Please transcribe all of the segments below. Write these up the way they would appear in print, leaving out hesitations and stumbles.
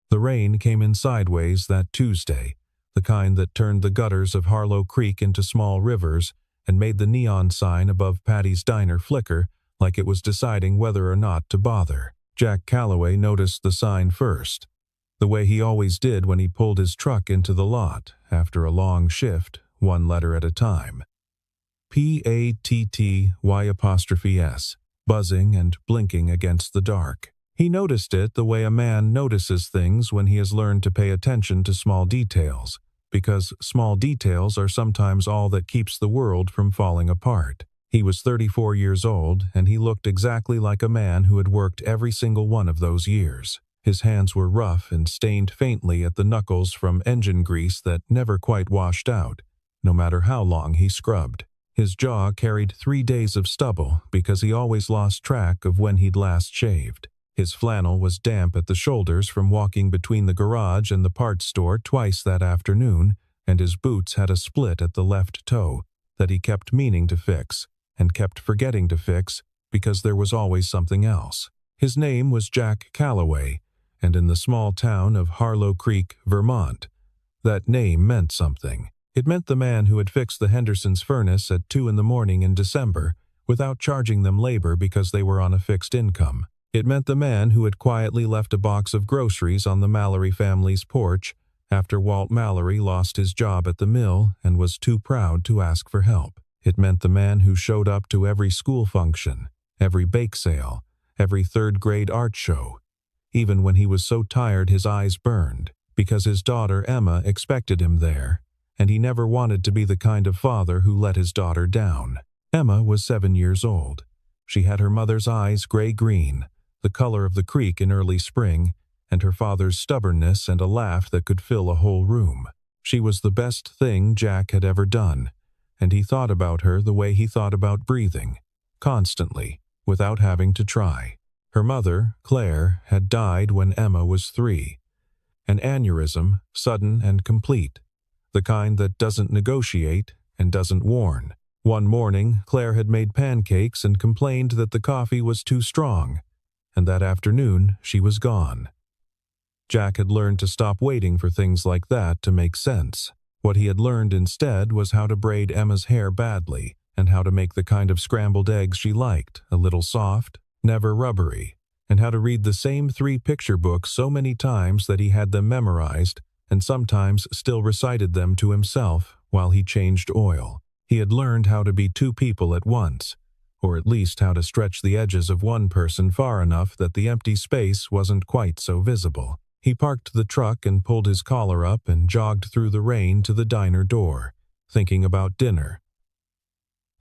The rain came in sideways that Tuesday, the kind that turned the gutters of Harlow Creek into small rivers and made the neon sign above Patty's Diner flicker like it was deciding whether or not to bother. Jack Calloway noticed the sign first, the way he always did when he pulled his truck into the lot after a long shift, one letter at a time. PATTY', buzzing and blinking against the dark. He noticed it the way a man notices things when he has learned to pay attention to small details, because small details are sometimes all that keeps the world from falling apart. He was 34 years old, and he looked exactly like a man who had worked every single one of those years. His hands were rough and stained faintly at the knuckles from engine grease that never quite washed out, no matter how long he scrubbed. His jaw carried 3 days of stubble because he always lost track of when he'd last shaved. His flannel was damp at the shoulders from walking between the garage and the parts store twice that afternoon, and his boots had a split at the left toe that he kept meaning to fix and kept forgetting to fix because there was always something else. His name was Jack Calloway, and in the small town of Harlow Creek, Vermont, that name meant something. It meant the man who had fixed the Hendersons' furnace at 2 a.m. in December without charging them labor because they were on a fixed income. It meant the man who had quietly left a box of groceries on the Mallory family's porch after Walt Mallory lost his job at the mill and was too proud to ask for help. It meant the man who showed up to every school function, every bake sale, every third-grade art show, even when he was so tired his eyes burned, because his daughter Emma expected him there, and he never wanted to be the kind of father who let his daughter down. Emma was 7 years old. She had her mother's eyes gray-green, the color of the creek in early spring, and her father's stubbornness and a laugh that could fill a whole room. She was the best thing Jack had ever done, and he thought about her the way he thought about breathing, constantly, without having to try. Her mother, Claire, had died when Emma was 3. An aneurysm, sudden and complete, the kind that doesn't negotiate and doesn't warn. One morning, Claire had made pancakes and complained that the coffee was too strong, and that afternoon she was gone. Jack had learned to stop waiting for things like that to make sense. What he had learned instead was how to braid Emma's hair badly, and how to make the kind of scrambled eggs she liked, a little soft, never rubbery, and how to read the same 3 picture books so many times that he had them memorized, and sometimes still recited them to himself while he changed oil. He had learned how to be 2 people at once, or at least how to stretch the edges of one person far enough that the empty space wasn't quite so visible. He parked the truck and pulled his collar up and jogged through the rain to the diner door, thinking about dinner.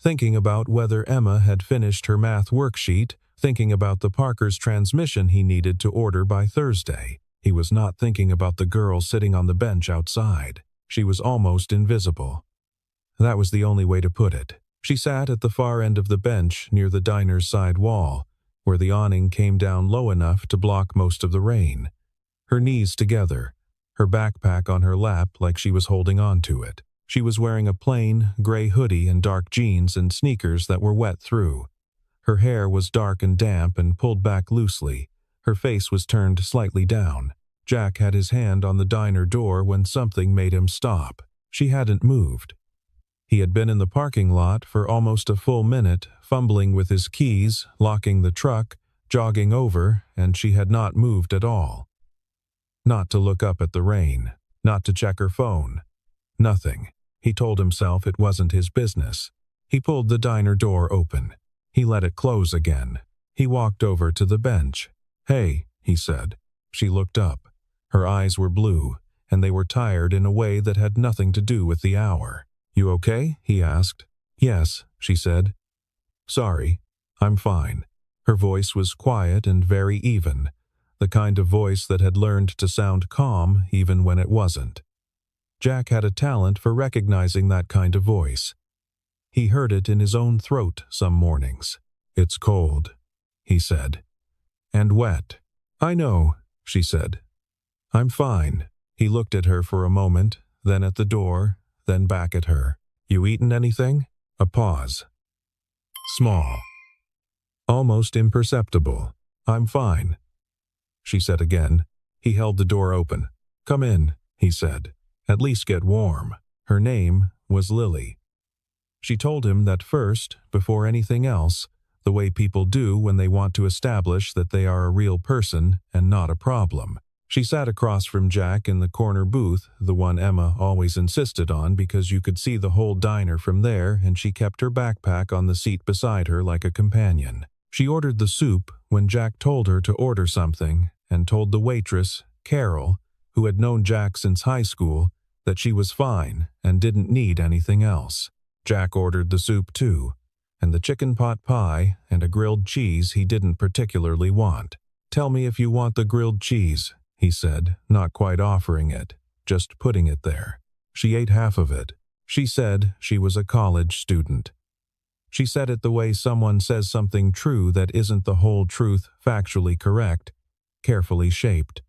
Thinking about whether Emma had finished her math worksheet, thinking about the Parker's transmission he needed to order by Thursday. He was not thinking about the girl sitting on the bench outside. She was almost invisible. That was the only way to put it. She sat at the far end of the bench near the diner's side wall, where the awning came down low enough to block most of the rain. Her knees together, her backpack on her lap like she was holding on to it. She was wearing a plain, gray hoodie and dark jeans and sneakers that were wet through. Her hair was dark and damp and pulled back loosely. Her face was turned slightly down. Jack had his hand on the diner door when something made him stop. She hadn't moved. He had been in the parking lot for almost a full minute, fumbling with his keys, locking the truck, jogging over, and she had not moved at all. Not to look up at the rain, not to check her phone. Nothing. He told himself it wasn't his business. He pulled the diner door open. He let it close again. He walked over to the bench. "Hey," he said. She looked up. Her eyes were blue, and they were tired in a way that had nothing to do with the hour. "You okay?" he asked. "Yes," she said. "Sorry, I'm fine." Her voice was quiet and very even, the kind of voice that had learned to sound calm even when it wasn't. Jack had a talent for recognizing that kind of voice. He heard it in his own throat some mornings. "It's cold," he said. "And wet." "I know," she said. "I'm fine." He looked at her for a moment, then at the door, then back at her. "You eaten anything?" A pause. Small. Almost imperceptible. "I'm fine," she said again. He held the door open. "Come in," he said. "At least get warm." Her name was Lily. She told him that first, before anything else, the way people do when they want to establish that they are a real person and not a problem. She sat across from Jack in the corner booth, the one Emma always insisted on because you could see the whole diner from there, and she kept her backpack on the seat beside her like a companion. She ordered the soup when Jack told her to order something, and told the waitress, Carol, who had known Jack since high school, that she was fine and didn't need anything else. Jack ordered the soup too, and the chicken pot pie and a grilled cheese he didn't particularly want. "Tell me if you want the grilled cheese," he said, not quite offering it, just putting it there. She ate half of it. She said she was a college student. She said it the way someone says something true that isn't the whole truth, factually correct, carefully shaped.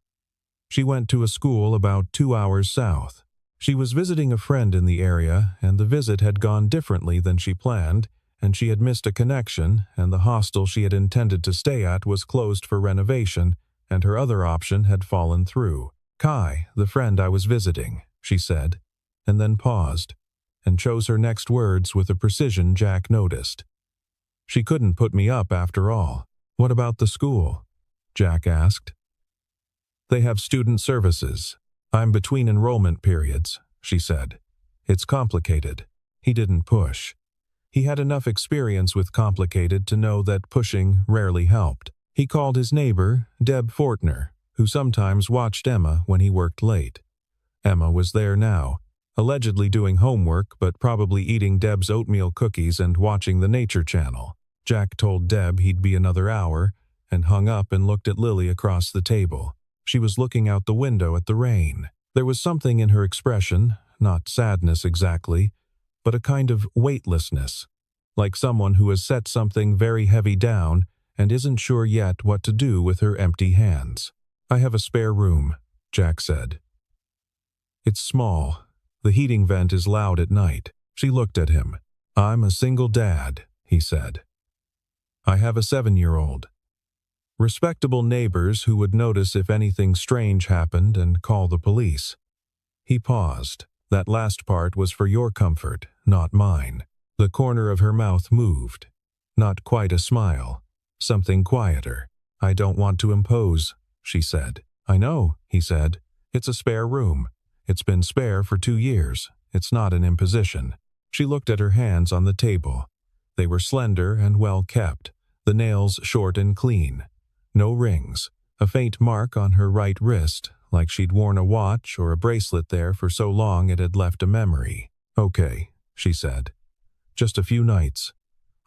She went to a school about 2 hours south. She was visiting a friend in the area, and the visit had gone differently than she planned, and she had missed a connection, and the hostel she had intended to stay at was closed for renovation, and her other option had fallen through. "Kai, the friend I was visiting," she said, and then paused, and chose her next words with a precision Jack noticed. "She couldn't put me up after all." "What about the school?" Jack asked. "They have student services. I'm between enrollment periods," she said. "It's complicated." He didn't push. He had enough experience with complicated to know that pushing rarely helped. He called his neighbor, Deb Fortner, who sometimes watched Emma when he worked late. Emma was there now, allegedly doing homework but probably eating Deb's oatmeal cookies and watching the Nature Channel. Jack told Deb he'd be another hour, and hung up and looked at Lily across the table. She was looking out the window at the rain. There was something in her expression, not sadness exactly, but a kind of weightlessness, like someone who has set something very heavy down and isn't sure yet what to do with her empty hands. "I have a spare room," Jack said. "It's small. The heating vent is loud at night." She looked at him. "I'm a single dad," he said. "I have a 7-year-old. Respectable neighbors who would notice if anything strange happened and call the police." He paused. "That last part was for your comfort, not mine." The corner of her mouth moved. Not quite a smile. Something quieter. "I don't want to impose," she said. "I know," he said. "It's a spare room. It's been spare for 2 years. It's not an imposition." She looked at her hands on the table. They were slender and well kept, the nails short and clean. No rings. A faint mark on her right wrist, like she'd worn a watch or a bracelet there for so long it had left a memory. "Okay," she said. "Just a few nights.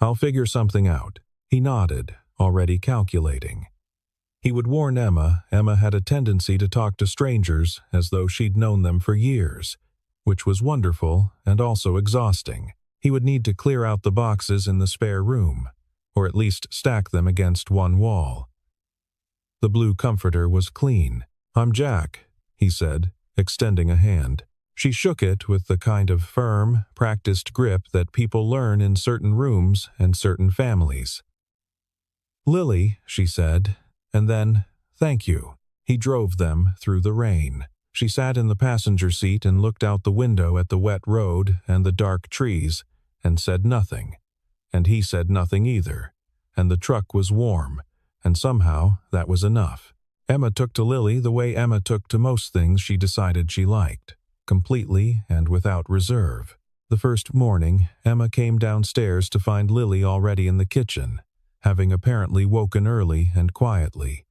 I'll figure something out." He nodded, already calculating. He would warn Emma had a tendency to talk to strangers as though she'd known them for years, which was wonderful and also exhausting. He would need to clear out the boxes in the spare room, or at least stack them against one wall. The blue comforter was clean. "I'm Jack," he said, extending a hand. She shook it with the kind of firm, practiced grip that people learn in certain rooms and certain families. "Lily," she said, and then, "Thank you." He drove them through the rain. She sat in the passenger seat and looked out the window at the wet road and the dark trees, and said nothing. And he said nothing either. And the truck was warm, and somehow that was enough. Emma took to Lily the way Emma took to most things she decided she liked, completely and without reserve. The first morning, Emma came downstairs to find Lily already in the kitchen, having apparently woken early and quietly,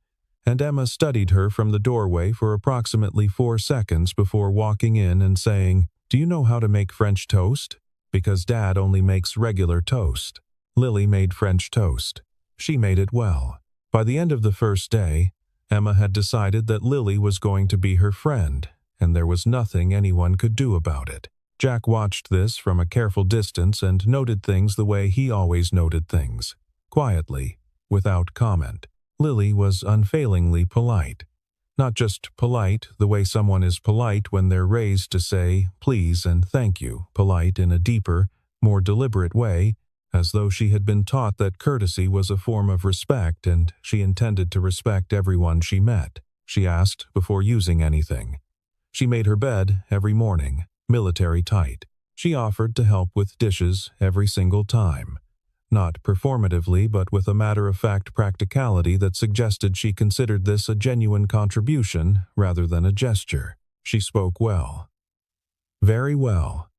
and Emma studied her from the doorway for approximately 4 seconds before walking in and saying, "Do you know how to make French toast? Because Dad only makes regular toast." Lily made French toast. She made it well. By the end of the first day, Emma had decided that Lily was going to be her friend, and there was nothing anyone could do about it. Jack watched this from a careful distance and noted things the way he always noted things, quietly, without comment. Lily was unfailingly polite. Not just polite the way someone is polite when they're raised to say please and thank you, polite in a deeper, more deliberate way, as though she had been taught that courtesy was a form of respect and she intended to respect everyone she met. she asked before using anything. She made her bed every morning, military tight. She offered to help with dishes every single time. Not performatively, but with a matter-of-fact practicality that suggested she considered this a genuine contribution rather than a gesture. She spoke well. Very well.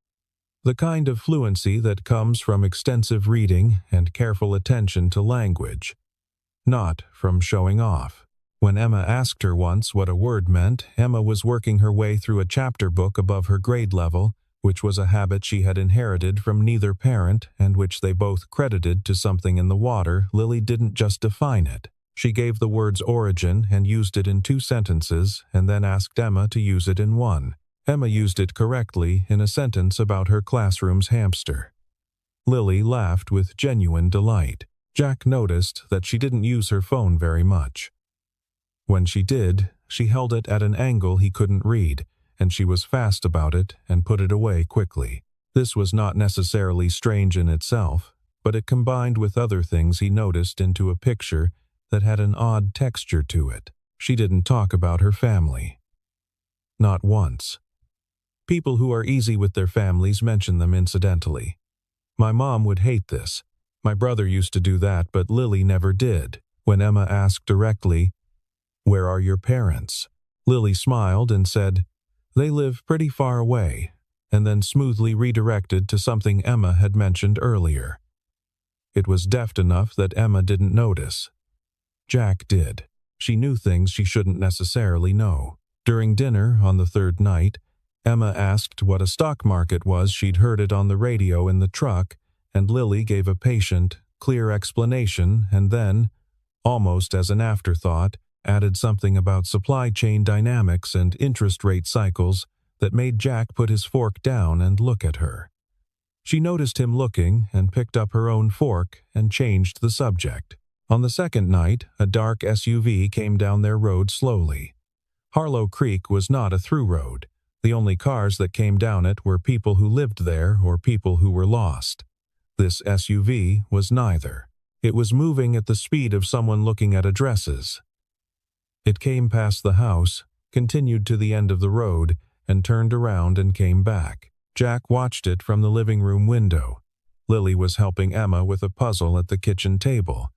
The kind of fluency that comes from extensive reading and careful attention to language. Not from showing off. When Emma asked her once what a word meant, Emma was working her way through a chapter book above her grade level, which was a habit she had inherited from neither parent and which they both credited to something in the water. Lily didn't just define it. She gave the word's origin and used it in 2 sentences and then asked Emma to use it in 1. Emma used it correctly in a sentence about her classroom's hamster. Lily laughed with genuine delight. Jack noticed that she didn't use her phone very much. When she did, she held it at an angle he couldn't read, and she was fast about it and put it away quickly. This was not necessarily strange in itself, but it combined with other things he noticed into a picture that had an odd texture to it. She didn't talk about her family. Not once. People who are easy with their families mention them incidentally. My mom would hate this. My brother used to do that, but Lily never did. When Emma asked directly, "Where are your parents?" Lily smiled and said, "They live pretty far away," and then smoothly redirected to something Emma had mentioned earlier. It was deft enough that Emma didn't notice. Jack did. She knew things she shouldn't necessarily know. During dinner on the 3rd night, Emma asked what a stock market was. She'd heard it on the radio in the truck, and Lily gave a patient, clear explanation and then, almost as an afterthought, added something about supply chain dynamics and interest rate cycles that made Jack put his fork down and look at her. She noticed him looking and picked up her own fork and changed the subject. On the 2nd night, a dark SUV came down their road slowly. Harlow Creek was not a through road. The only cars that came down it were people who lived there or people who were lost. This SUV was neither. It was moving at the speed of someone looking at addresses. It came past the house, continued to the end of the road, and turned around and came back. Jack watched it from the living room window. Lily was helping Emma with a puzzle at the kitchen table.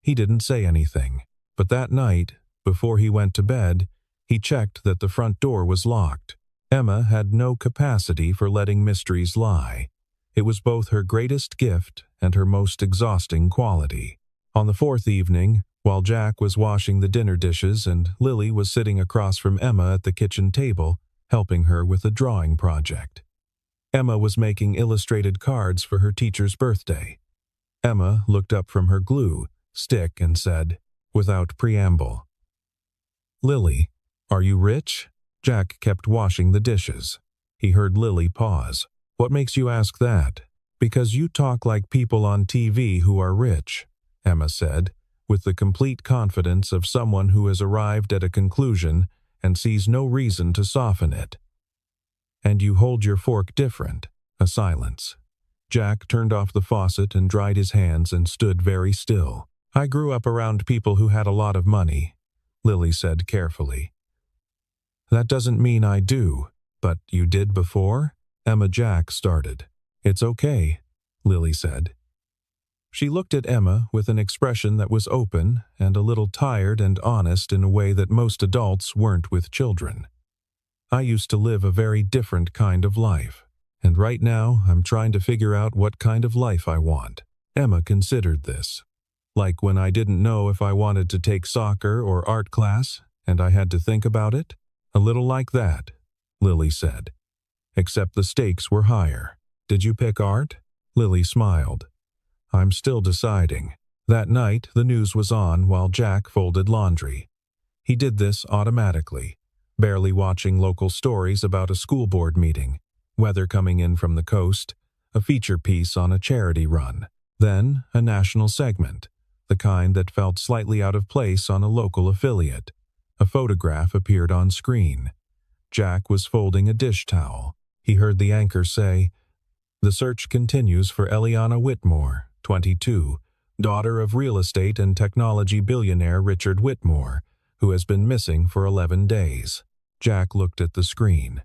He didn't say anything, but that night, before he went to bed, he checked that the front door was locked. Emma had no capacity for letting mysteries lie. It was both her greatest gift and her most exhausting quality. On the 4th evening, while Jack was washing the dinner dishes and Lily was sitting across from Emma at the kitchen table, helping her with a drawing project. Emma was making illustrated cards for her teacher's birthday. Emma looked up from her glue stick and said, without preamble, "Lily, are you rich?" Jack kept washing the dishes. He heard Lily pause. "What makes you ask that?" "Because you talk like people on TV who are rich," Emma said, with the complete confidence of someone who has arrived at a conclusion and sees no reason to soften it. "And you hold your fork different." A silence. Jack turned off the faucet and dried his hands and stood very still. "I grew up around people who had a lot of money," Lily said carefully. "That doesn't mean I do, but you did before?" Emma. Jack started. "It's okay," Lily said. She looked at Emma with an expression that was open and a little tired and honest in a way that most adults weren't with children. "I used to live a very different kind of life, and right now I'm trying to figure out what kind of life I want." Emma considered this. "Like when I didn't know if I wanted to take soccer or art class, and I had to think about it?" "A little like that," Lily said. "Except the stakes were higher." "Did you pick art?" Lily smiled. "I'm still deciding." That night, the news was on while Jack folded laundry. He did this automatically, barely watching local stories about a school board meeting, weather coming in from the coast, a feature piece on a charity run, then a national segment, the kind that felt slightly out of place on a local affiliate. A photograph appeared on screen. Jack was folding a dish towel. He heard the anchor say, "The search continues for Eliana Whitmore, 22, daughter of real estate and technology billionaire Richard Whitmore, who has been missing for 11 days. Jack looked at the screen.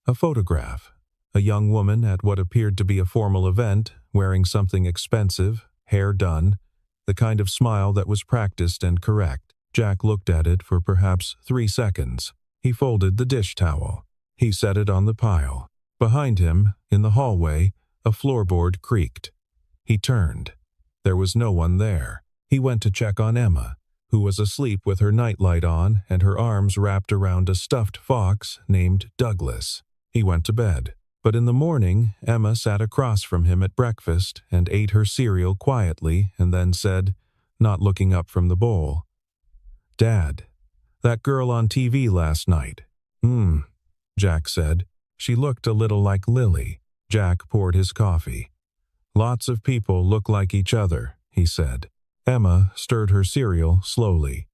A photograph. A young woman at what appeared to be a formal event, wearing something expensive, hair done, the kind of smile that was practiced and correct. Jack looked at it for perhaps 3 seconds. He folded the dish towel. He set it on the pile. Behind him, in the hallway, a floorboard creaked. He turned. There was no one there. He went to check on Emma, who was asleep with her nightlight on and her arms wrapped around a stuffed fox named Douglas. He went to bed. But in the morning, Emma sat across from him at breakfast and ate her cereal quietly and then said, not looking up from the bowl, "Dad, that girl on TV last night." Jack said. She looked a little like Lily. Jack poured his coffee. "Lots of people look like each other," he said. Emma stirred her cereal slowly.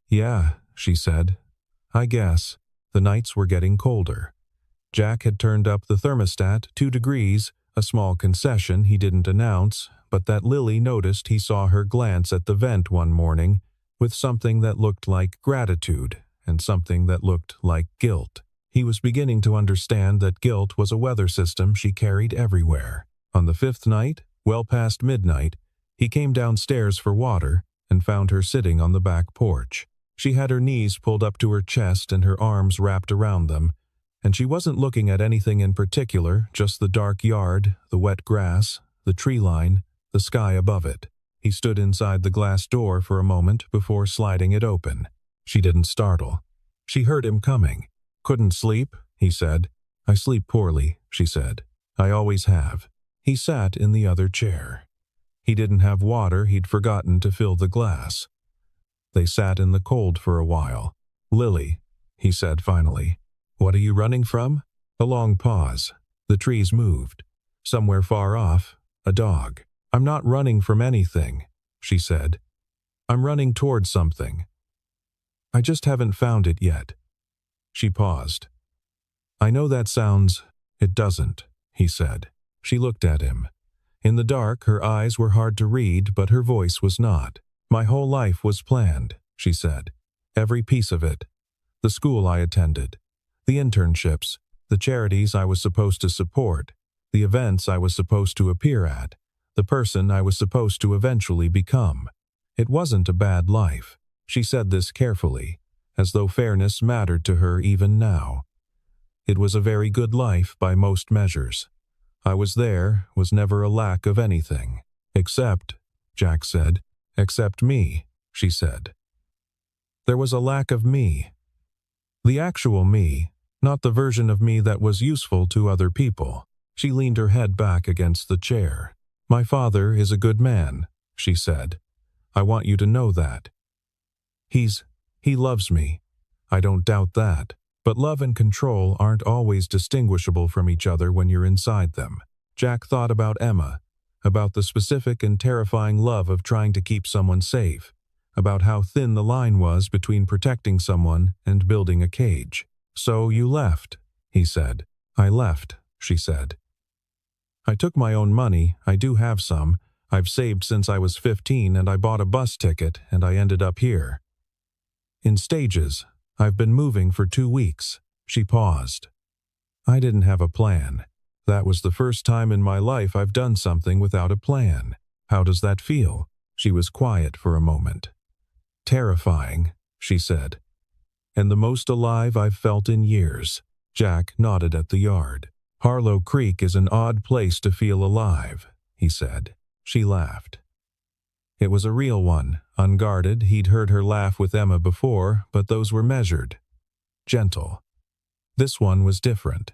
"Yeah," she said. "I guess." The nights were getting colder. Jack had turned up the thermostat 2 degrees, a small concession he didn't announce, but that Lily noticed. He saw her glance at the vent one morning with something that looked like gratitude and something that looked like guilt. He was beginning to understand that guilt was a weather system she carried everywhere. On the 5th night, well past midnight, he came downstairs for water and found her sitting on the back porch. She had her knees pulled up to her chest and her arms wrapped around them, and she wasn't looking at anything in particular, just the dark yard, the wet grass, the tree line, the sky above it. He stood inside the glass door for a moment before sliding it open. She didn't startle. She heard him coming. "Couldn't sleep?" he said. "I sleep poorly," she said. "I always have." He sat in the other chair. He didn't have water. He'd forgotten to fill the glass. They sat in the cold for a while. "Lily," he said finally, "what are you running from?" A long pause. The trees moved. Somewhere far off, a dog. "I'm not running from anything," she said. "I'm running towards something. I just haven't found it yet." She paused. "I know that sounds—" "It doesn't," he said. She looked at him. In the dark, her eyes were hard to read, but her voice was not. "My whole life was planned," she said. "Every piece of it. The school I attended, the internships, the charities I was supposed to support, the events I was supposed to appear at, the person I was supposed to eventually become. It wasn't a bad life." She said this carefully, as though fairness mattered to her even now. "It was a very good life by most measures. I was never a lack of anything. Except," Jack said. "Except me," she said. "There was a lack of me. The actual me, not the version of me that was useful to other people." She leaned her head back against the chair. "My father is a good man," she said. "I want you to know that. He loves me. I don't doubt that. But love and control aren't always distinguishable from each other when you're inside them." Jack thought about Emma, about the specific and terrifying love of trying to keep someone safe, about how thin the line was between protecting someone and building a cage. "So you left," he said. "I left," she said. "I took my own money. I do have some. I've saved since I was 15 and I bought a bus ticket and I ended up here. In stages. I've been moving for 2 weeks." She paused. "I didn't have a plan. That was the first time in my life I've done something without a plan. How does that feel?" She was quiet for a moment. "Terrifying," she said. "And the most alive I've felt in years." Jack nodded at the yard. "Harlow Creek is an odd place to feel alive," he said. She laughed. It was a real one, unguarded. He'd heard her laugh with Emma before, but those were measured, gentle. This one was different.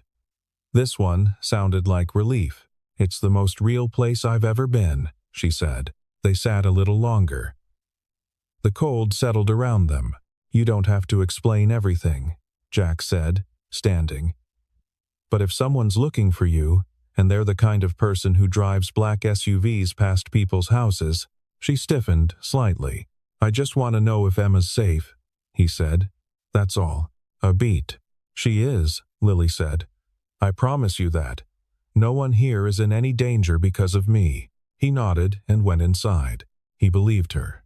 This one sounded like relief. "It's the most real place I've ever been," she said. They sat a little longer. The cold settled around them. "You don't have to explain everything," Jack said, standing. "But if someone's looking for you, and they're the kind of person who drives black SUVs past people's houses—" She stiffened slightly. "I just want to know if Emma's safe," he said. "That's all." A beat. "She is," Lily said. "I promise you that. No one here is in any danger because of me." He nodded and went inside. He believed her.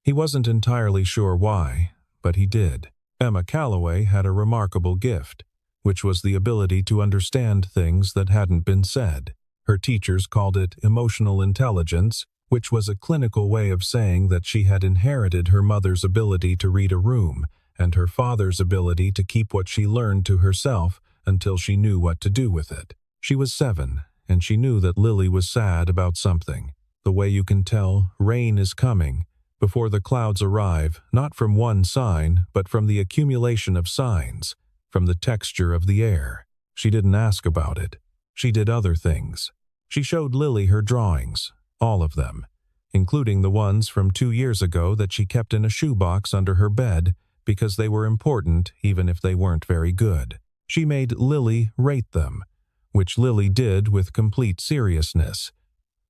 He wasn't entirely sure why, but he did. Emma Calloway had a remarkable gift, which was the ability to understand things that hadn't been said. Her teachers called it emotional intelligence, which was a clinical way of saying that she had inherited her mother's ability to read a room and her father's ability to keep what she learned to herself until she knew what to do with it. She was 7, and she knew that Lily was sad about something. The way you can tell rain is coming before the clouds arrive, not from one sign, but from the accumulation of signs, from the texture of the air. She didn't ask about it. She did other things. She showed Lily her drawings, all of them, including the ones from 2 years ago that she kept in a shoebox under her bed because they were important even if they weren't very good. She made Lily rate them, which Lily did with complete seriousness,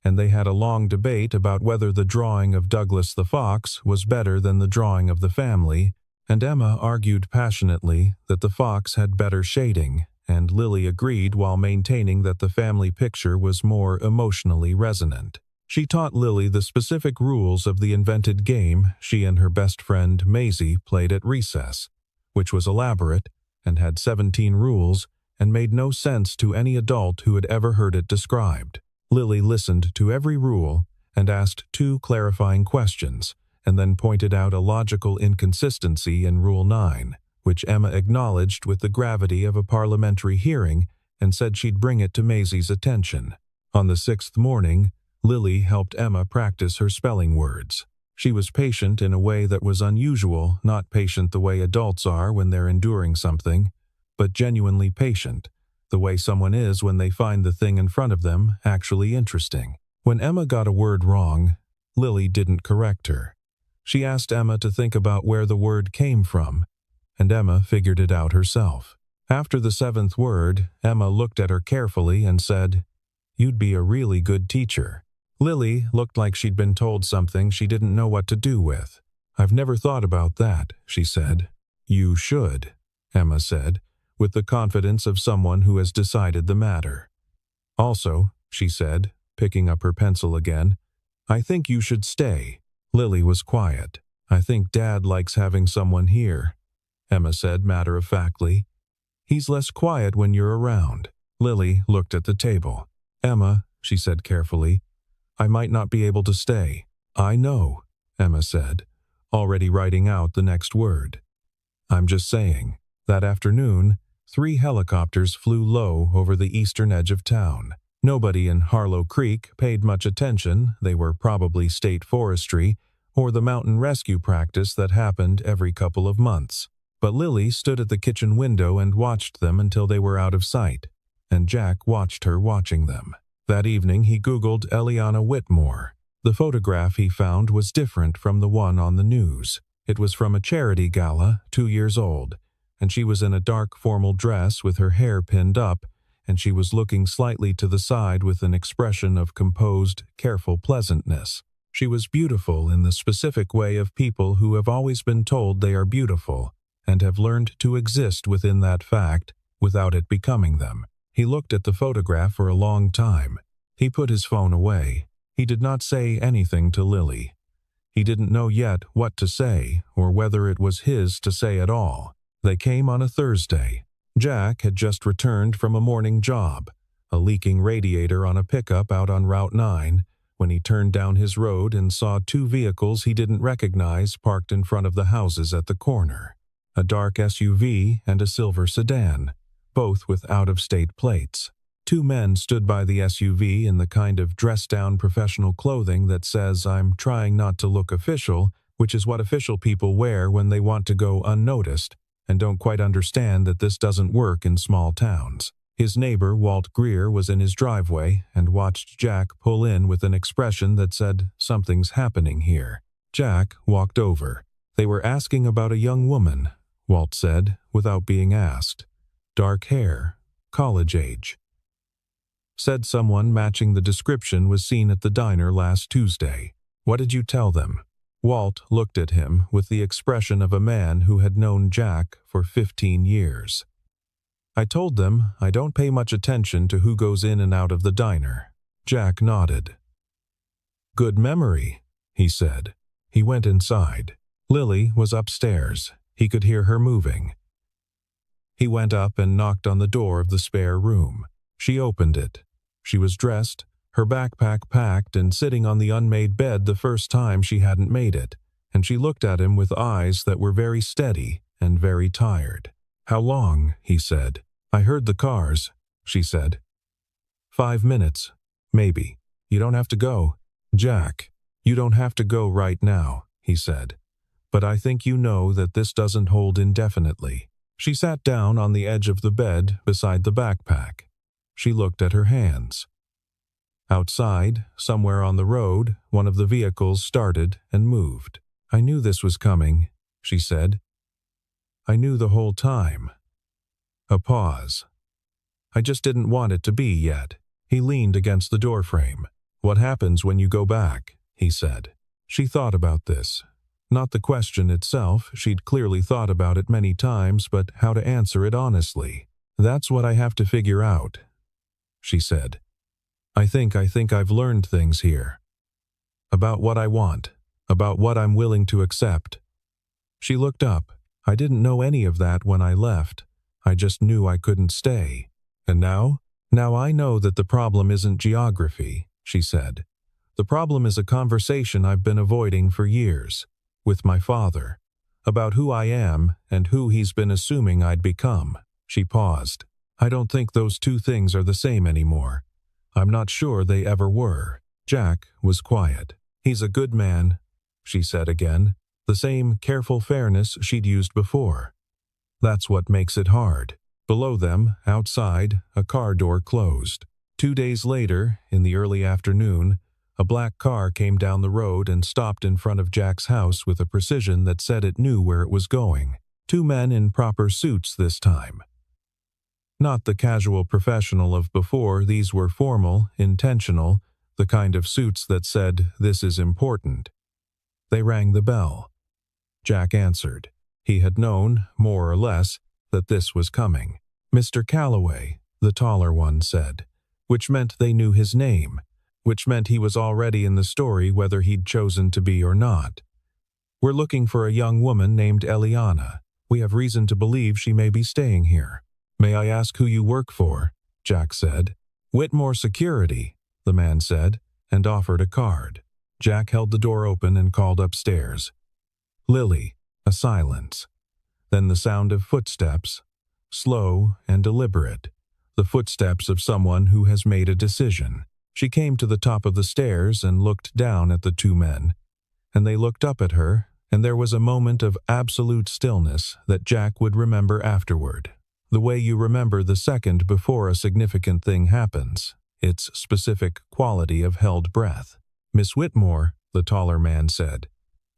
and they had a long debate about whether the drawing of Douglas the fox was better than the drawing of the family, and Emma argued passionately that the fox had better shading, and Lily agreed while maintaining that the family picture was more emotionally resonant. She taught Lily the specific rules of the invented game she and her best friend Maisie played at recess, which was elaborate and had 17 rules and made no sense to any adult who had ever heard it described. Lily listened to every rule and asked 2 clarifying questions, and then pointed out a logical inconsistency in Rule 9, which Emma acknowledged with the gravity of a parliamentary hearing and said she'd bring it to Maisie's attention. On the 6th morning, Lily helped Emma practice her spelling words. She was patient in a way that was unusual, not patient the way adults are when they're enduring something, but genuinely patient, the way someone is when they find the thing in front of them actually interesting. When Emma got a word wrong, Lily didn't correct her. She asked Emma to think about where the word came from, and Emma figured it out herself. After the 7th word, Emma looked at her carefully and said, "You'd be a really good teacher." Lily looked like she'd been told something she didn't know what to do with. "I've never thought about that," she said. "You should," Emma said, with the confidence of someone who has decided the matter. "Also," she said, picking up her pencil again, "I think you should stay." Lily was quiet. "I think Dad likes having someone here," Emma said matter-of-factly. "He's less quiet when you're around." Lily looked at the table. "Emma," she said carefully, "I might not be able to stay." "I know," Emma said, already writing out the next word. "I'm just saying." That afternoon, 3 helicopters flew low over the eastern edge of town. Nobody in Harlow Creek paid much attention. They were probably state forestry or the mountain rescue practice that happened every couple of months. But Lily stood at the kitchen window and watched them until they were out of sight, and Jack watched her watching them. That evening he Googled Eliana Whitmore. The photograph he found was different from the one on the news. It was from a charity gala 2 years old, and she was in a dark formal dress with her hair pinned up, and she was looking slightly to the side with an expression of composed, careful pleasantness. She was beautiful in the specific way of people who have always been told they are beautiful and have learned to exist within that fact without it becoming them. He looked at the photograph for a long time. He put his phone away. He did not say anything to Lily. He didn't know yet what to say or whether it was his to say at all. They came on a Thursday. Jack had just returned from a morning job, a leaking radiator on a pickup out on Route 9, when he turned down his road and saw 2 vehicles he didn't recognize parked in front of the houses at the corner. A dark SUV and a silver sedan, both with out-of-state plates. 2 men stood by the SUV in the kind of dressed-down professional clothing that says, "I'm trying not to look official," which is what official people wear when they want to go unnoticed and don't quite understand that this doesn't work in small towns. His neighbor, Walt Greer, was in his driveway and watched Jack pull in with an expression that said, "Something's happening here." Jack walked over. "They were asking about a young woman," Walt said, without being asked. "Dark hair, college age. Said someone matching the description was seen at the diner last Tuesday. What did you tell them?" Walt looked at him with the expression of a man who had known Jack for 15 years. "I told them I don't pay much attention to who goes in and out of the diner." Jack nodded. "Good memory," he said. He went inside. Lily was upstairs, He could hear her moving. He went up and knocked on the door of the spare room. She opened it. She was dressed, her backpack packed, and sitting on the unmade bed the first time she hadn't made it, and she looked at him with eyes that were very steady and very tired. "How long?" he said. "I heard the cars," she said. "5 minutes, maybe. You don't have to go." "Jack, you don't have to go right now," he said. "But I think you know that this doesn't hold indefinitely." She sat down on the edge of the bed beside the backpack. She looked at her hands. Outside, somewhere on the road, one of the vehicles started and moved. "I knew this was coming," she said. "I knew the whole time." A pause. "I just didn't want it to be yet." He leaned against the doorframe. "What happens when you go back?" he said. She thought about this. Not the question itself, she'd clearly thought about it many times, but how to answer it honestly. "That's what I have to figure out," she said. I think I've learned things here. About what I want, about what I'm willing to accept." She looked up. "I didn't know any of that when I left. I just knew I couldn't stay. And now? Now I know that the problem isn't geography," she said. "The problem is a conversation I've been avoiding for years. With my father. About who I am and who he's been assuming I'd become." She paused. "I don't think those two things are the same anymore. I'm not sure they ever were." Jack was quiet. "He's a good man," she said again, the same careful fairness she'd used before. "That's what makes it hard." Below them, outside, a car door closed. 2 days later, in the early afternoon, a black car came down the road and stopped in front of Jack's house with a precision that said it knew where it was going. 2 men in proper suits this time. Not the casual professional of before, these were formal, intentional, the kind of suits that said, "This is important." They rang the bell. Jack answered. He had known, more or less, that this was coming. "Mr. Calloway," the taller one said, which meant they knew his name, which meant he was already in the story whether he'd chosen to be or not. "We're looking for a young woman named Eliana. We have reason to believe she may be staying here." "May I ask who you work for?" Jack said. "Whitmore Security," the man said, and offered a card. Jack held the door open and called upstairs. "Lily." A silence. Then the sound of footsteps, slow and deliberate, the footsteps of someone who has made a decision. She came to the top of the stairs and looked down at the 2 men, and they looked up at her, and there was a moment of absolute stillness that Jack would remember afterward. The way you remember the second before a significant thing happens, its specific quality of held breath. "Miss Whitmore," the taller man said,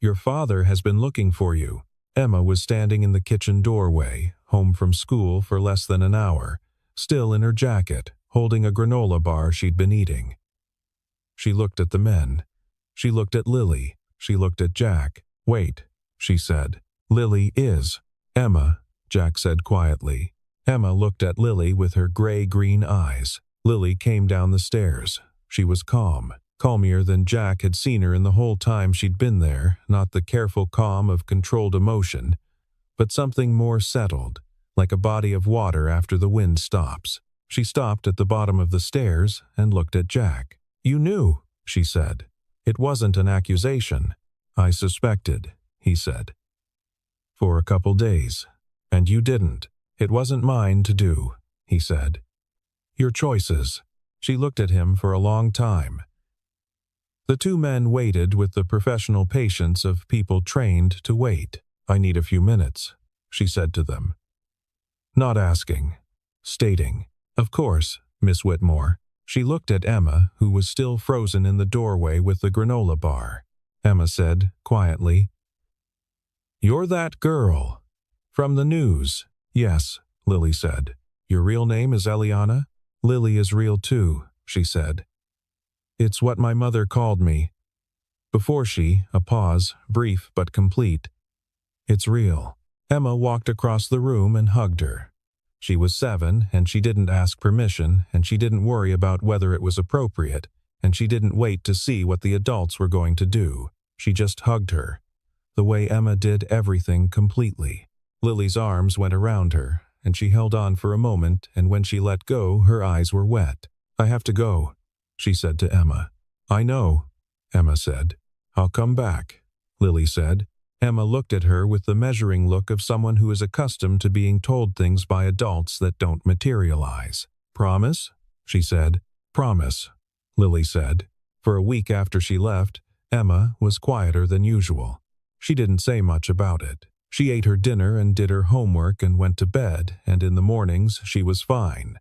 "your father has been looking for you." Emma was standing in the kitchen doorway, home from school for less than an hour, still in her jacket, holding a granola bar she'd been eating. She looked at the men. She looked at Lily. She looked at Jack. "Wait," she said. "Lily is." "Emma," Jack said quietly. Emma looked at Lily with her gray-green eyes. Lily came down the stairs. She was calm, calmer than Jack had seen her in the whole time she'd been there, not the careful calm of controlled emotion, but something more settled, like a body of water after the wind stops. She stopped at the bottom of the stairs and looked at Jack. "You knew," she said. "It wasn't an accusation." "I suspected," he said. "For a couple days. And you didn't." "It wasn't mine to do," he said. "Your choices." She looked at him for a long time. The 2 men waited with the professional patience of people trained to wait. "I need a few minutes," she said to them. Not asking, stating. "Of course, Miss Whitmore." She looked at Emma, who was still frozen in the doorway with the granola bar. Emma said, quietly, "You're that girl. From the news." "Yes," Lily said. "Your real name is Eliana?" "Lily is real too," she said. "It's what my mother called me." Before a pause, brief but complete. "It's real." Emma walked across the room and hugged her. She was 7, and she didn't ask permission, and she didn't worry about whether it was appropriate, and she didn't wait to see what the adults were going to do. She just hugged her, the way Emma did everything completely. Lily's arms went around her, and she held on for a moment, and when she let go, her eyes were wet. "I have to go," she said to Emma. "I know," Emma said. "I'll come back," Lily said. Emma looked at her with the measuring look of someone who is accustomed to being told things by adults that don't materialize. "Promise?" she said. "Promise," Lily said. For a week after she left, Emma was quieter than usual. She didn't say much about it. She ate her dinner and did her homework and went to bed, and in the mornings she was fine.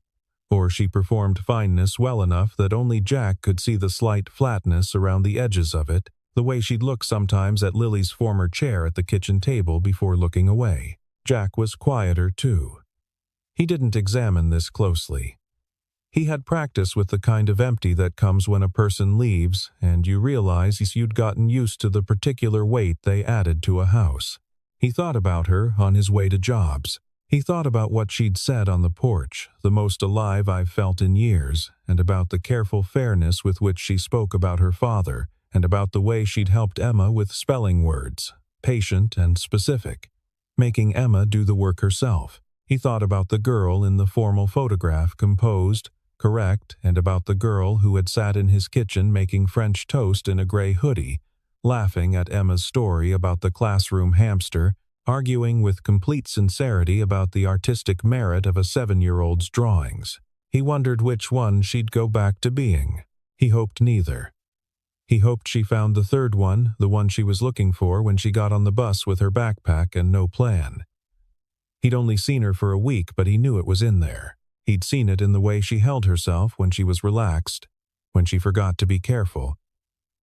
Or she performed fineness well enough that only Jack could see the slight flatness around the edges of it, the way she'd look sometimes at Lily's former chair at the kitchen table before looking away. Jack was quieter too. He didn't examine this closely. He had practice with the kind of empty that comes when a person leaves and you realize you'd gotten used to the particular weight they added to a house. He thought about her on his way to jobs. He thought about what she'd said on the porch, "the most alive I've felt in years," and about the careful fairness with which she spoke about her father, and about the way she'd helped Emma with spelling words, patient and specific, making Emma do the work herself. He thought about the girl in the formal photograph, composed, correct, and about the girl who had sat in his kitchen making French toast in a gray hoodie, laughing at Emma's story about the classroom hamster, arguing with complete sincerity about the artistic merit of a 7-year-old's drawings. He wondered which one she'd go back to being. He hoped neither. He hoped she found the third one, the one she was looking for when she got on the bus with her backpack and no plan. He'd only seen her for a week, but he knew it was in there. He'd seen it in the way she held herself when she was relaxed, when she forgot to be careful.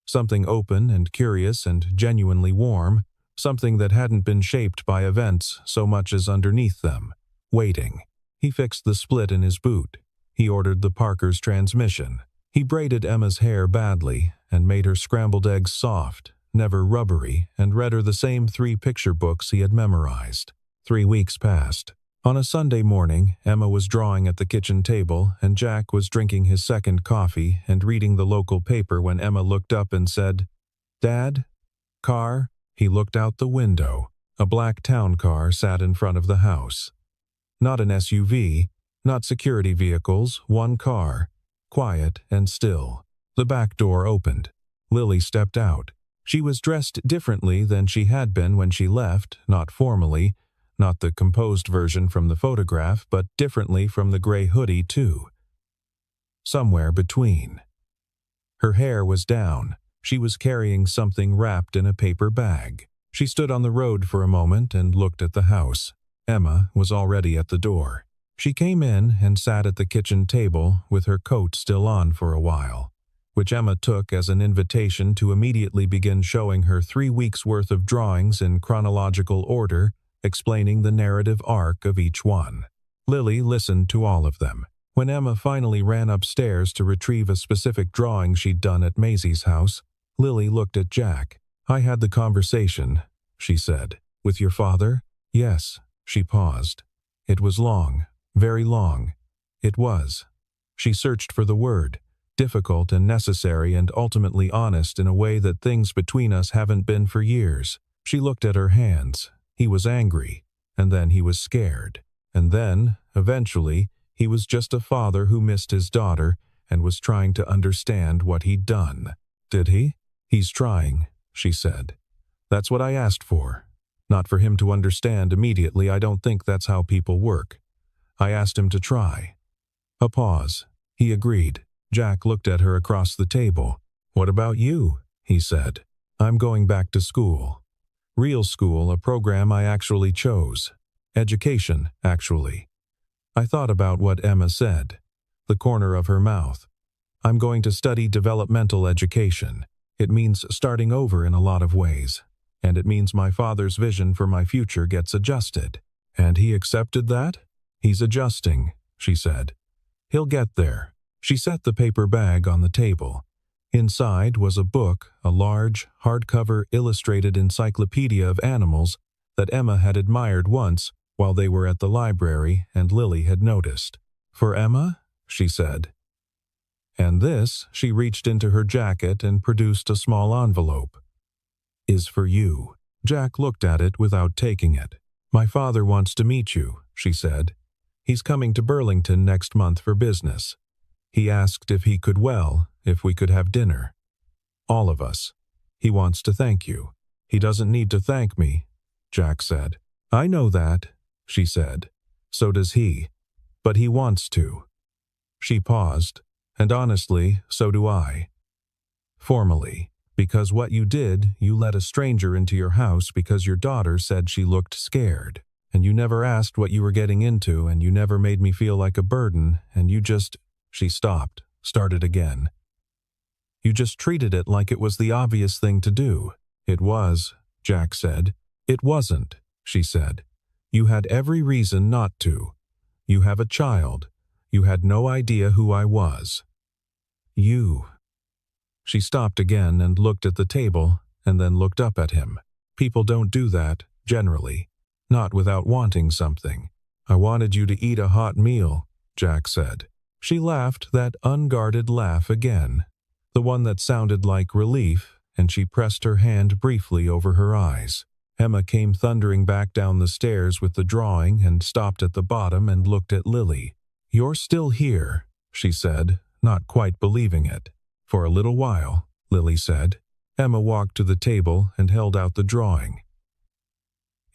Something open and curious and genuinely warm, something that hadn't been shaped by events so much as underneath them, waiting. He fixed the split in his boot. He ordered the Parker's transmission. He braided Emma's hair badly and made her scrambled eggs soft, never rubbery, and read her the same 3 picture books he had memorized. 3 weeks passed. On a Sunday morning, Emma was drawing at the kitchen table, and Jack was drinking his second coffee and reading the local paper when Emma looked up and said, "Dad? Car?" He looked out the window. A black town car sat in front of the house. Not an SUV, not security vehicles, one car, quiet and still. The back door opened. Lily stepped out. She was dressed differently than she had been when she left, not formally, not the composed version from the photograph, but differently from the gray hoodie too. Somewhere between. Her hair was down. She was carrying something wrapped in a paper bag. She stood on the road for a moment and looked at the house. Emma was already at the door. She came in and sat at the kitchen table with her coat still on for a while, which Emma took as an invitation to immediately begin showing her 3 weeks' worth of drawings in chronological order, explaining the narrative arc of each one. Lily listened to all of them. When Emma finally ran upstairs to retrieve a specific drawing she'd done at Maisie's house, Lily looked at Jack. "I had the conversation," she said. "With your father?" "Yes." She paused. "It was long, very long." It was. She searched for the word, difficult and necessary and ultimately honest in a way that things between us haven't been for years. She looked at her hands. He was angry, and then he was scared. And then, eventually, he was just a father who missed his daughter and was trying to understand what he'd done. "Did he?" "He's trying," she said. "That's what I asked for. Not for him to understand immediately. I don't think that's how people work. I asked him to try." A pause. He agreed. Jack looked at her across the table. "What about you?" he said. "I'm going back to school. Real school, a program I actually chose. Education, actually." I thought about what Emma said. The corner of her mouth. "I'm going to study developmental education. It means starting over in a lot of ways. And it means my father's vision for my future gets adjusted." "And he accepted that?" "He's adjusting," she said. "He'll get there." She set the paper bag on the table. Inside was a book, a large, hardcover illustrated encyclopedia of animals that Emma had admired once while they were at the library and Lily had noticed. "For Emma?" she said. "And this," she reached into her jacket and produced a small envelope, "is for you." Jack looked at it without taking it. My father wants to meet you, she said. He's coming to Burlington next month for business. He asked if he could, if we could have dinner. All of us. He wants to thank you. He doesn't need to thank me, Jack said. I know that, she said. So does he. But he wants to. She paused, and honestly, so do I. Formally, because what you did, you let a stranger into your house because your daughter said she looked scared, and you never asked what you were getting into, and you never made me feel like a burden, and you just… She stopped, started again. You just treated it like it was the obvious thing to do. It was, Jack said. It wasn't, she said. You had every reason not to. You have a child. You had no idea who I was. You. She stopped again and looked at the table, and then looked up at him. People don't do that, generally. Not without wanting something. I wanted you to eat a hot meal, Jack said. She laughed that unguarded laugh again, the one that sounded like relief, and she pressed her hand briefly over her eyes. Emma came thundering back down the stairs with the drawing and stopped at the bottom and looked at Lily. You're still here, she said, not quite believing it. For a little while, Lily said. Emma walked to the table and held out the drawing.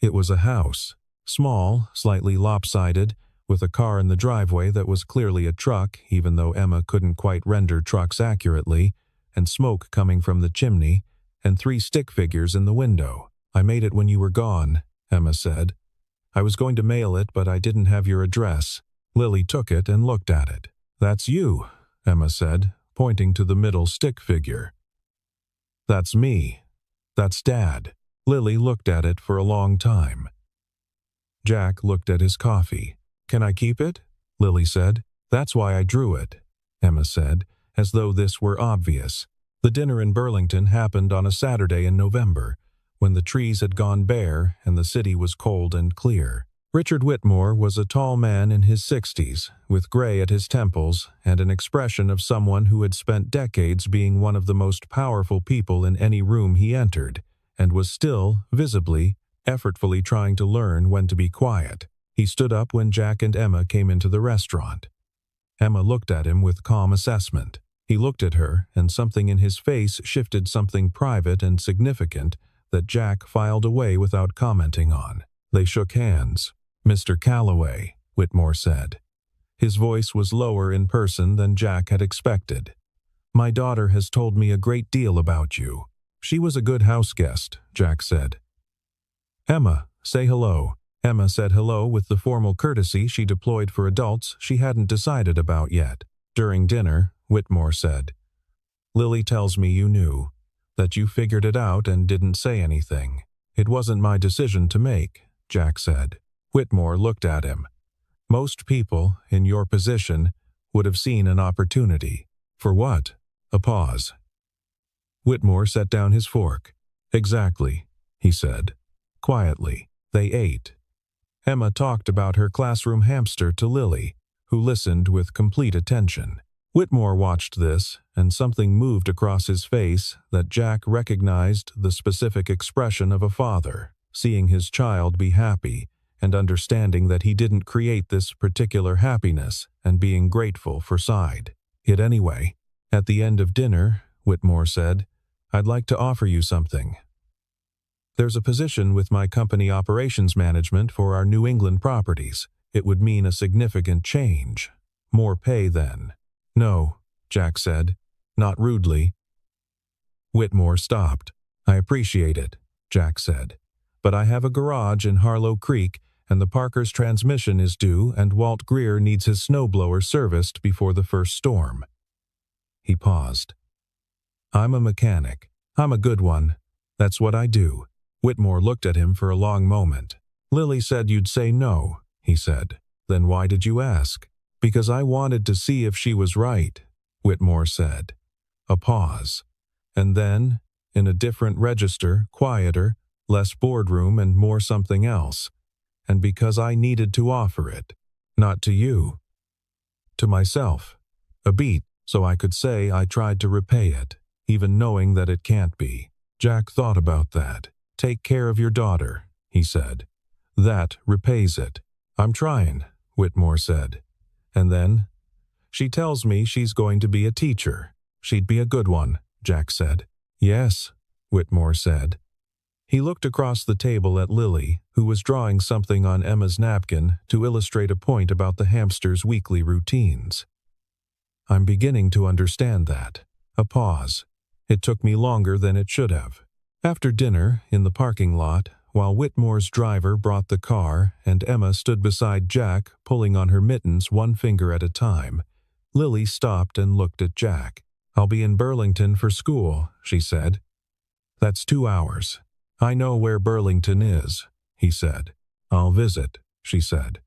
It was a house, small, slightly lopsided, with a car in the driveway that was clearly a truck, even though Emma couldn't quite render trucks accurately, and smoke coming from the chimney, and 3 stick figures in the window. I made it when you were gone, Emma said. I was going to mail it, but I didn't have your address. Lily took it and looked at it. That's you, Emma said, pointing to the middle stick figure. That's me. That's Dad. Lily looked at it for a long time. Jack looked at his coffee. Can I keep it? Lily said. That's why I drew it, Emma said, as though this were obvious. The dinner in Burlington happened on a Saturday in November, when the trees had gone bare and the city was cold and clear. Richard Whitmore was a tall man in his 60s, with gray at his temples and an expression of someone who had spent decades being one of the most powerful people in any room he entered, and was still, visibly, effortfully trying to learn when to be quiet. He stood up when Jack and Emma came into the restaurant. Emma looked at him with calm assessment. He looked at her, and something in his face shifted something private and significant that Jack filed away without commenting on. They shook hands. Mr. Calloway, Whitmore said. His voice was lower in person than Jack had expected. My daughter has told me a great deal about you. She was a good house guest, Jack said. Emma, say hello. Emma said hello with the formal courtesy she deployed for adults she hadn't decided about yet. During dinner, Whitmore said, Lily tells me you knew, that you figured it out and didn't say anything. It wasn't my decision to make, Jack said. Whitmore looked at him. Most people, in your position, would have seen an opportunity. For what? A pause. Whitmore set down his fork. Exactly, he said. Quietly, they ate. Emma talked about her classroom hamster to Lily, who listened with complete attention. Whitmore watched this, and something moved across his face that Jack recognized the specific expression of a father, seeing his child be happy and understanding that he didn't create this particular happiness and being grateful for side. Yet anyway, at the end of dinner, Whitmore said, I'd like to offer you something. There's a position with my company operations management for our New England properties. It would mean a significant change. More pay then. No, Jack said, not rudely. Whitmore stopped. I appreciate it, Jack said. But I have a garage in Harlow Creek, and the Parker's transmission is due, and Walt Greer needs his snowblower serviced before the first storm. He paused. I'm a mechanic. I'm a good one. That's what I do. Whitmore looked at him for a long moment. Lily said you'd say no, he said. Then why did you ask? Because I wanted to see if she was right, Whitmore said. A pause. And then, in a different register, quieter, less boardroom and more something else. And because I needed to offer it. Not to you. To myself. A beat, so I could say I tried to repay it, even knowing that it can't be. Jack thought about that. Take care of your daughter, he said. That repays it. I'm trying, Whitmore said. And then, she tells me she's going to be a teacher. She'd be a good one, Jack said. Yes, Whitmore said. He looked across the table at Lily, who was drawing something on Emma's napkin to illustrate a point about the hamster's weekly routines. I'm beginning to understand that. A pause. It took me longer than it should have. After dinner, in the parking lot, while Whitmore's driver brought the car and Emma stood beside Jack, pulling on her mittens one finger at a time, Lily stopped and looked at Jack. I'll be in Burlington for school, she said. That's 2 hours. I know where Burlington is, he said. I'll visit, she said.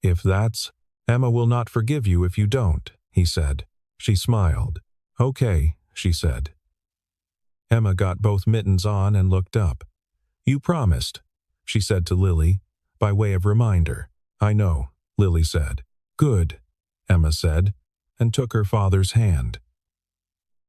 If that's, Emma will not forgive you if you don't, he said. She smiled. Okay, she said. Emma got both mittens on and looked up. You promised, she said to Lily, by way of reminder. I know, Lily said. Good, Emma said, and took her father's hand.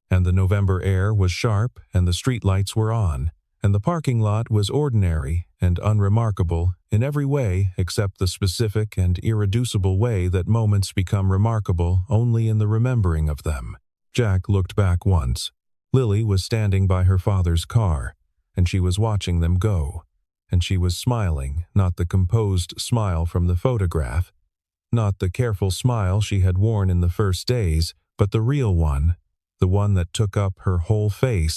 And the November air was sharp, and the streetlights were on, and the parking lot was ordinary and unremarkable in every way except the specific and irreducible way that moments become remarkable only in the remembering of them. Jack looked back once. Lily was standing by her father's car, and she was watching them go, and she was smiling, not the composed smile from the photograph, not the careful smile she had worn in the first days, but the real one, the one that took up her whole face,